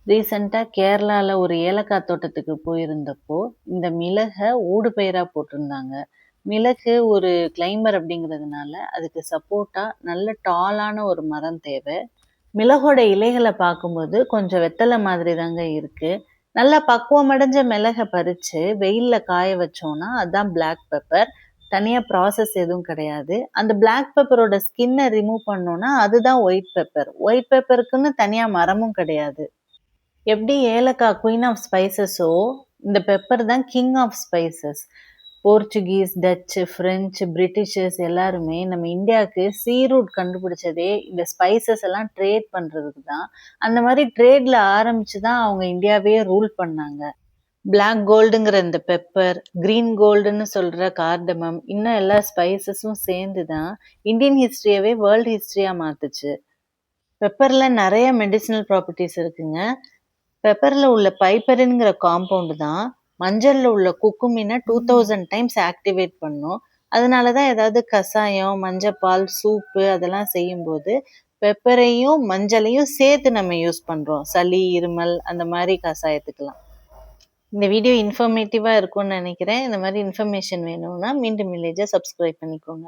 ரீசெண்டா கேரளால ஒரு ஏலக்காய் தோட்டத்துக்கு போயிருந்தப்போ, இந்த மிளக ஊடுபயிரா போட்டிருந்தாங்க. மிளகு ஒரு கிளைம்பர் அப்படிங்கிறதுனால, அதுக்கு சப்போர்ட்டா நல்ல டாலான ஒரு மரம் தேவ. மிளகோட இலைகள பார்க்கும்போது கொஞ்சம் வெத்தல மாதிரி தாங்க இருக்கு. நல்லா பக்குவமடைஞ்ச மிளக பறிச்சு வெயில்ல காய வச்சோம்னா, அதான் பிளாக் பெப்பர். தனியா ப்ராசஸ் எதுவும் கிடையாது. அந்த பிளாக் பெப்பரோட ஸ்கின்ன ரிமூவ் பண்ணோம்னா, அதுதான் ஒயிட் பெப்பர். ஒயிட் பெப்பருக்குன்னு தனியா மரமும் கிடையாது. எப்படி ஏலக்காய் குயின் ஆஃப் ஸ்பைசஸோ, இந்த பெப்பர் தான் king of spices. Portuguese, Dutch, French, Britishers எல்லாருமே நம்ம இந்தியாவுக்கு சீ ரூட் கண்டுபிடிச்சதே இந்த ஸ்பைசஸ் எல்லாம் ட்ரேட் பண்றதுக்கு தான். அந்த மாதிரி ட்ரேட்ல ஆரம்பிச்சு தான் அவங்க இந்தியாவே ரூல் பண்ணாங்க. பிளாக் கோல்டுங்கிற இந்த பெப்பர், கிரீன் கோல்டுன்னு சொல்ற கார்டமம், இன்னும் எல்லா ஸ்பைசஸும் சேர்ந்து தான் இந்தியன் ஹிஸ்டரியவே வேர்ல்ட் ஹிஸ்டரியா மாத்துச்சு. பெப்பர்ல நிறைய மெடிசினல் ப்ராப்பர்ட்டிஸ் இருக்குங்க. பெப்பர்ல உள்ள பைப்பரின்ங்கிற காம்பவுண்ட் தான் மஞ்சள்ல உள்ள குக்குமினை 2000 டைம்ஸ் ஆக்டிவேட் பண்ணும். அதனால தான் ஏதாவது கசாயம், மஞ்சப்பால், சூப்பு அதெல்லாம் செய்யும்போது பெப்பரையும் மஞ்சளையும் சேர்த்து நம்ம யூஸ் பண்றோம். சளி, இருமல் அந்த மாதிரி கசாயத்துக்கலாம். இந்த வீடியோ இன்ஃபர்மேட்டிவா இருக்கும்னு நினைக்கிறேன். இந்த மாதிரி இன்ஃபர்மேஷன் வேணும்னா மீண்டும் வில்லேஜை சப்ஸ்கிரைப் பண்ணிக்கோங்க.